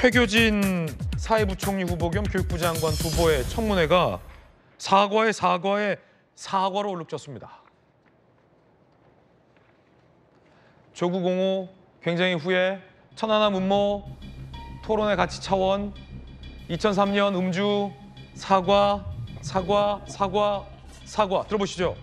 최교진 사회부총리 후보 겸 교육부 장관 후보의 청문회가 사과로 얼룩졌습니다. 조국 옹호, 굉장히 후회, 천안함 음모, 토론의 가치 차원, 2003년 음주, 사과 들어보시죠.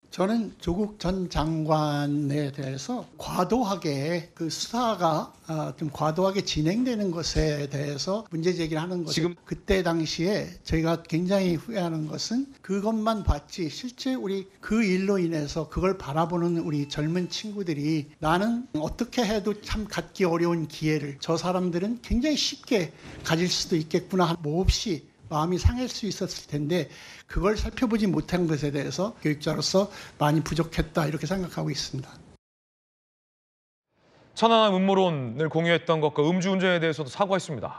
저는 조국 전 장관에 대해서 과도하게 그 수사가 좀 과도하게 진행되는 것에 대해서 문제 제기를 하는 거죠. 지금 그때 당시에 저희가 굉장히 후회하는 것은 그것만 봤지 실제 우리 그 일로 인해서 그걸 바라보는 우리 젊은 친구들이 나는 어떻게 해도 참 갖기 어려운 기회를 저 사람들은 굉장히 쉽게 가질 수도 있겠구나 몹시 마음이 상할 수 있었을 텐데 그걸 살펴보지 못한 것에 대해서 교육자로서 많이 부족했다 이렇게 생각하고 있습니다. 천안함 음모론을 공유했던 것과 음주운전에 대해서도 사과했습니다.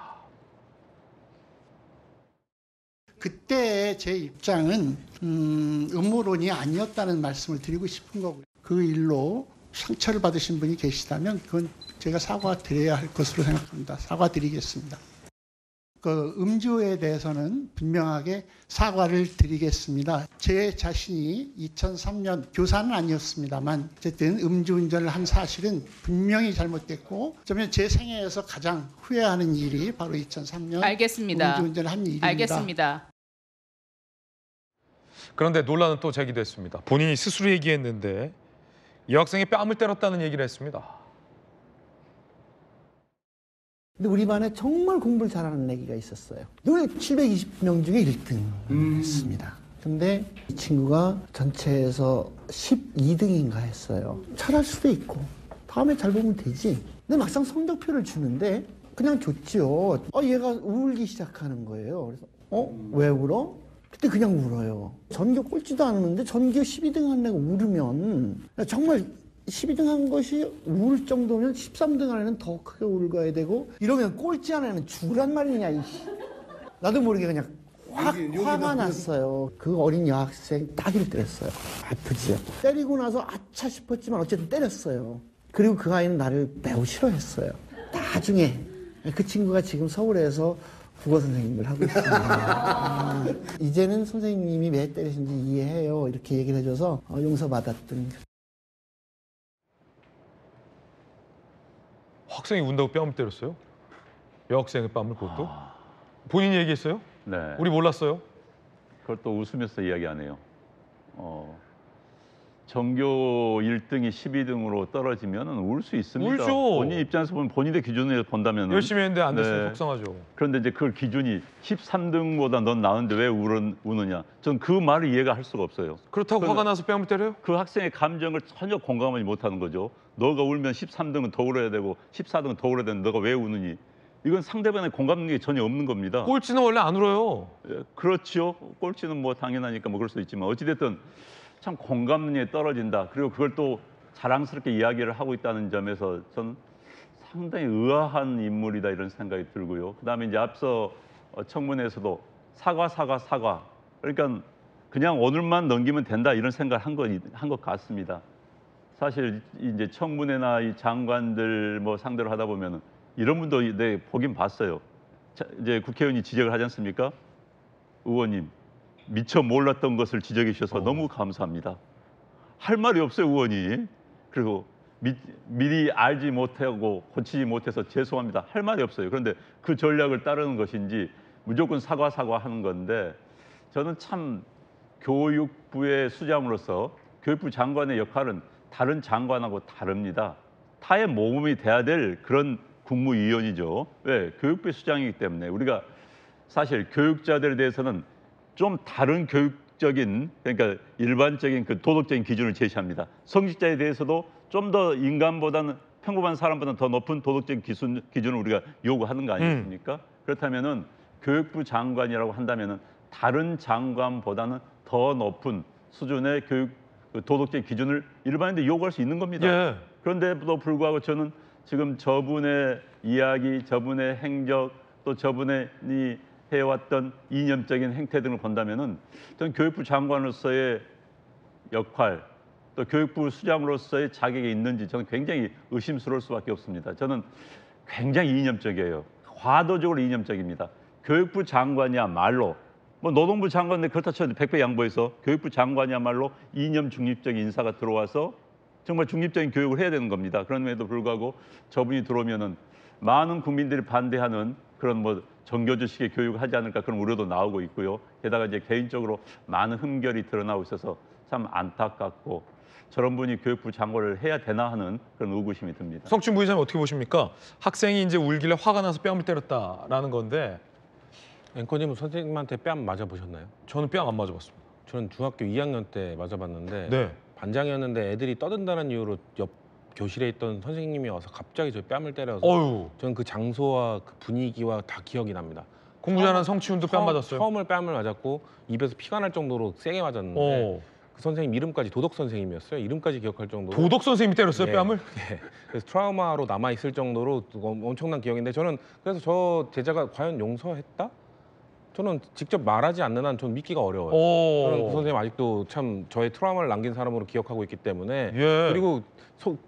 그때 제 입장은 음모론이 아니었다는 말씀을 드리고 싶은 거고요. 그 일로 상처를 받으신 분이 계시다면 그건 제가 사과드려야 할 것으로 생각합니다. 사과드리겠습니다. 그 음주에 대해서는 분명하게 사과를 드리겠습니다. 제 자신이 2003년 교사는 아니었습니다만 어쨌든 음주운전을 한 사실은 분명히 잘못됐고 그러면 제 생애에서 가장 후회하는 일이 바로 2003년 알겠습니다. 음주운전을 한 일입니다. 알겠습니다. 그런데 논란은 또 제기됐습니다. 본인이 스스로 얘기했는데 여학생이 뺨을 때렸다는 얘기를 했습니다. 근데 우리 반에 정말 공부를 잘하는 애기가 있었어요. 늘 720명 중에 1등 했습니다. 근데 이 친구가 전체에서 12등인가 했어요. 잘할 수도 있고 다음에 잘 보면 되지. 근데 막상 성적표를 주는데 그냥 줬지요. 얘가 울기 시작하는 거예요. 그래서 왜 울어? 그때 그냥 울어요. 전교 꼴찌도 않았는데 전교 12등 한 애가 울으면 정말 12등 한 것이 울 정도면 13등 한 애는 더 크게 울어야 되고 이러면 꼴찌 한 애는 죽으란 말이냐. 나도 모르게 그냥 화가 났어요. 그 어린 여학생 따귀를 때렸어요. 아프지요. 때리고 나서 아차 싶었지만 어쨌든 때렸어요. 그리고 그 아이는 나를 매우 싫어했어요. 나중에 그 친구가 지금 서울에서 국어 선생님을 하고 있습니다. 이제는 선생님이 왜 때리신지 이해해요. 이렇게 얘기를 해줘서 용서받았던. 학생이 운다고 뺨을 때렸어요? 여학생의 뺨을 그것도? 본인이 얘기했어요? 네. 우리 몰랐어요? 그걸 또 웃으면서 이야기하네요. 전교 1등이 12등으로 떨어지면 울 수 있습니다. 울죠. 본인 입장에서 보면 본인의 기준으로 본다면 열심히 했는데 안 됐어요. 네. 속상하죠. 그런데 이제 그 기준이 13등보다 넌 나은데 왜 우느냐. 전 그 말을 이해가 할 수가 없어요. 그렇다고 화가 나서 뺨을 때려요? 그 학생의 감정을 전혀 공감하지 못하는 거죠. 너가 울면 13등은 더 울어야 되고 14등은 더 울어야 되는데 너가 왜 우느니. 이건 상대방의 공감 능력이 전혀 없는 겁니다. 꼴찌는 원래 안 울어요. 그렇죠. 꼴찌는 뭐 당연하니까 뭐 그럴 수 있지만 어찌됐든 참 공감 능력이 떨어진다. 그리고 그걸 또 자랑스럽게 이야기를 하고 있다는 점에서 전 상당히 의아한 인물이다 이런 생각이 들고요. 그다음에 이제 앞서 청문회에서도 사과. 그러니까 그냥 오늘만 넘기면 된다 이런 생각을 한 것 같습니다. 사실 이제 청문회나 이 장관들 뭐 상대로 하다 보면은 이런 분도 네, 보긴 봤어요. 자, 이제 국회의원이 지적을 하지 않습니까? 의원님 미처 몰랐던 것을 지적해 주셔서 너무 감사합니다. 할 말이 없어요, 의원이. 그리고 미리 알지 못하고 고치지 못해서 죄송합니다. 할 말이 없어요. 그런데 그 전략을 따르는 것인지 무조건 사과하는 건데 저는 참 교육부의 수장으로서 교육부 장관의 역할은 다른 장관하고 다릅니다. 타의 모범이 돼야 될 그런 국무위원이죠. 왜? 교육부의 수장이기 때문에 우리가 사실 교육자들에 대해서는 좀 다른 교육적인 그러니까 일반적인 그 도덕적인 기준을 제시합니다. 성직자에 대해서도 좀 더 인간보다는 평범한 사람보다는 더 높은 도덕적인 기준을 우리가 요구하는 거 아니겠습니까? 그렇다면은 교육부 장관이라고 한다면은 다른 장관보다는 더 높은 수준의 교육 도덕적인 기준을 일반인들 요구할 수 있는 겁니다. 예. 그런데도 불구하고 저는 지금 저분의 이야기, 저분의 행적, 또 저분의 해왔던 이념적인 행태 등을 본다면은 저는 교육부 장관으로서의 역할, 또 교육부 수장으로서의 자격이 있는지 저는 굉장히 의심스러울 수밖에 없습니다. 저는 굉장히 이념적이에요. 과도적으로 이념적입니다. 교육부 장관이야말로 뭐 노동부 장관인데 그렇다 쳐도 100배 양보해서 교육부 장관이야말로 이념 중립적 인사가 들어와서 정말 중립적인 교육을 해야 되는 겁니다. 그럼에도 불구하고 저분이 들어오면은 많은 국민들이 반대하는 그런 뭐 정교조식의 교육을 하지 않을까 그런 우려도 나오고 있고요. 게다가 이제 개인적으로 많은 흠결이 드러나고 있어서 참 안타깝고 저런 분이 교육부 장관을 해야 되나 하는 그런 의구심이 듭니다. 성춘 부의장님 어떻게 보십니까? 학생이 이제 울길래 화가 나서 뺨을 때렸다라는 건데 앵커님은 선생님한테 뺨 맞아보셨나요? 저는 뺨 안 맞아봤습니다. 저는 중학교 2학년 때 맞아봤는데 네. 반장이었는데 애들이 떠든다는 이유로 옆 교실에 있던 선생님이 와서 갑자기 저 뺨을 때려서 어유 저는 그 장소와 그 분위기와 다 기억이 납니다. 공부 잘하는 성치훈도 뺨 맞았어요. 처음을 뺨을 맞았고 입에서 피가 날 정도로 세게 맞았는데 어. 그 선생님 이름까지 도덕 선생님이었어요. 이름까지 기억할 정도로. 도덕 선생님이 때렸어요 네. 뺨을? 네. 그래서 트라우마로 남아 있을 정도로 엄청난 기억인데 저는 그래서 저 제자가 과연 용서했다? 저는 직접 말하지 않는 한 전 믿기가 어려워요. 저는 그 선생님 아직도 참 저의 트라우마를 남긴 사람으로 기억하고 있기 때문에 예. 그리고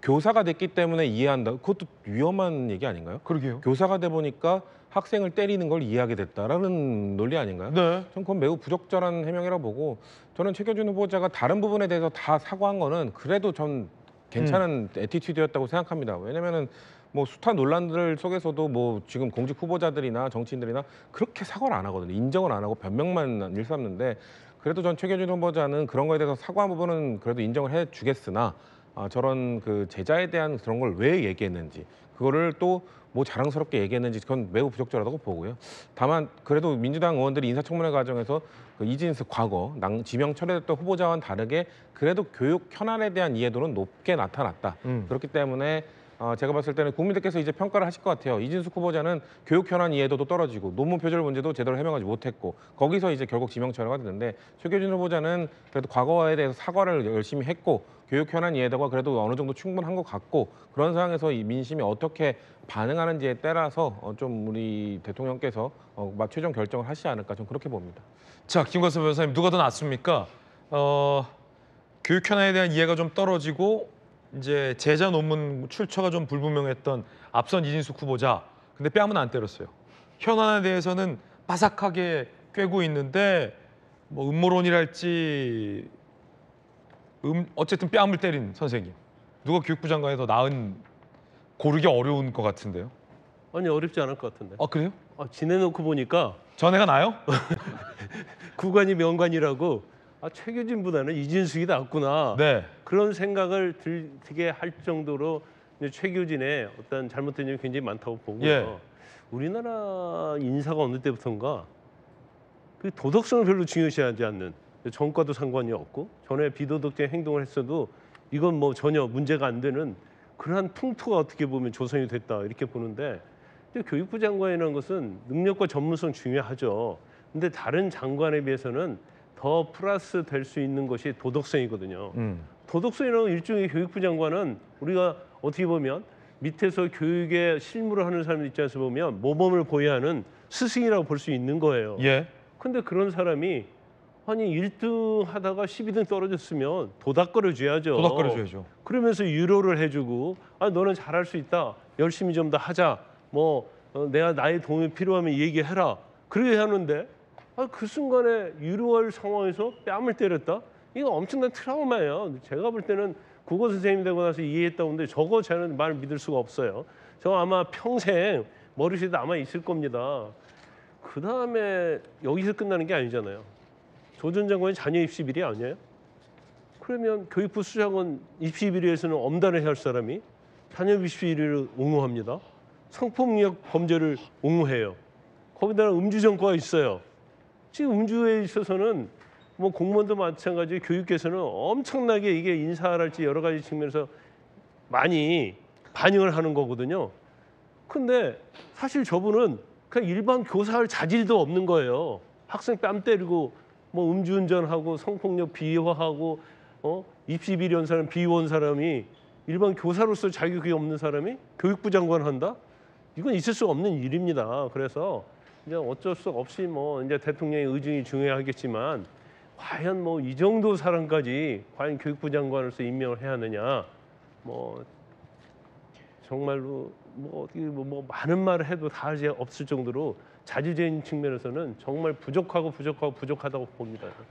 교사가 됐기 때문에 이해한다. 그것도 위험한 얘기 아닌가요? 그러게요. 교사가 돼 보니까 학생을 때리는 걸 이해하게 됐다라는 논리 아닌가요? 네. 전 그건 매우 부적절한 해명이라고 보고 저는 최교준 후보자가 다른 부분에 대해서 다 사과한 거는 그래도 전 괜찮은 애티튜드였다고 생각합니다. 왜냐면은 뭐 숱한 논란들 속에서도 뭐 지금 공직 후보자들이나 정치인들이나 그렇게 사과를 안 하거든요. 인정을 안 하고 변명만 일삼는데 그래도 전 최교준 후보자는 그런 거에 대해서 사과한 부분은 그래도 인정을 해주겠으나 저런 그 제자에 대한 그런 걸 왜 얘기했는지 그거를 또 뭐 자랑스럽게 얘기했는지 그건 매우 부적절하다고 보고요. 다만 그래도 민주당 의원들이 인사청문회 과정에서 그 이진수 과거 지명 철회됐던 후보자와는 다르게 그래도 교육 현안에 대한 이해도는 높게 나타났다. 그렇기 때문에 제가 봤을 때는 국민들께서 이제 평가를 하실 것 같아요. 이진숙 후보자는 교육 현안 이해도도 떨어지고 논문 표절 문제도 제대로 해명하지 못했고 거기서 이제 결국 지명 철회가 됐는데 최교준 후보자는 그래도 과거에 대해서 사과를 열심히 했고 교육 현안 이해도가 그래도 어느 정도 충분한 것 같고 그런 상황에서 이 민심이 어떻게 반응하는지에 따라서 좀 우리 대통령께서 최종 결정을 하시지 않을까 좀 그렇게 봅니다. 자, 김관섭 변호사님 누가 더 낫습니까? 교육 현안에 대한 이해가 좀 떨어지고 이제 제자 논문 출처가 좀 불분명했던 앞선 이진숙 후보자. 근데 뺨은 안 때렸어요. 현안에 대해서는 바삭하게 꿰고 있는데 뭐 음모론이랄지 어쨌든 뺨을 때린 선생님. 누가 교육부 장관이 더 나은 고르기 어려운 것 같은데요. 아니 어렵지 않을 것 같은데. 그래요? 지내놓고 보니까 전애가 나요? 구관이 명관이라고 최교진보다는 이진숙이 낫구나. 네. 그런 생각을 들게 할 정도로 이제 최교진의 어떤 잘못된 점이 굉장히 많다고 보고요. 예. 우리나라 인사가 어느 때부터인가 그 도덕성을 별로 중요시하지 않는 정과도 상관이 없고 전에 비도덕적인 행동을 했어도 이건 뭐 전혀 문제가 안 되는 그러한 풍토가 어떻게 보면 조성이 됐다 이렇게 보는데 근데 교육부 장관이라는 것은 능력과 전문성 중요하죠. 근데 다른 장관에 비해서는 더 플러스 될 수 있는 것이 도덕성이거든요. 도덕성이라는 일종의 교육부 장관은 우리가 어떻게 보면 밑에서 교육에 실무를 하는 사람 입장에서 보면 모범을 보여하는 스승이라고 볼 수 있는 거예요. 예. 근데 그런 사람이 아니 1등 하다가 12등 떨어졌으면 도닥거려줘야죠. 도닥거려줘야죠. 그러면서 유로를 해주고 너는 잘할 수 있다. 열심히 좀 더 하자. 내가 나의 도움이 필요하면 얘기해라. 그렇게 하는데 그 순간에 유로할 상황에서 뺨을 때렸다? 이거 엄청난 트라우마예요. 제가 볼 때는 국어 선생님 되고 나서 이해했다고 하는데 저거 저는 말 믿을 수가 없어요. 저 아마 평생 머릿속에 남아 있을 겁니다. 그 다음에 여기서 끝나는 게 아니잖아요. 조 전 장관이 자녀 입시 비리 아니에요? 그러면 교육부 수장은 입시 비리에서는 엄단을 해야 할 사람이 자녀 입시 비리를 옹호합니다. 성폭력 범죄를 옹호해요. 거기다가 음주 전과가 있어요. 지금 음주에 있어서는 뭐 공무원도 마찬가지 교육계에서는 엄청나게 이게 인사랄지 여러 가지 측면에서 많이 반영을 하는 거거든요. 근데 사실 저분은 그냥 일반 교사할 자질도 없는 거예요. 학생 뺨 때리고 뭐 음주운전하고 성폭력 비화하고 입시 비리한 사람 비호한 사람이 일반 교사로서 자격이 없는 사람이 교육부 장관 한다? 이건 있을 수 없는 일입니다. 그래서 이제 어쩔 수 없이 뭐 이제 대통령의 의중이 중요하겠지만 과연 뭐 이 정도 사람까지 과연 교육부 장관으로서 임명을 해야 하느냐, 뭐 정말로 뭐 어떻게 뭐 많은 말을 해도 다 이제 없을 정도로 자질적인 측면에서는 정말 부족하다고 봅니다.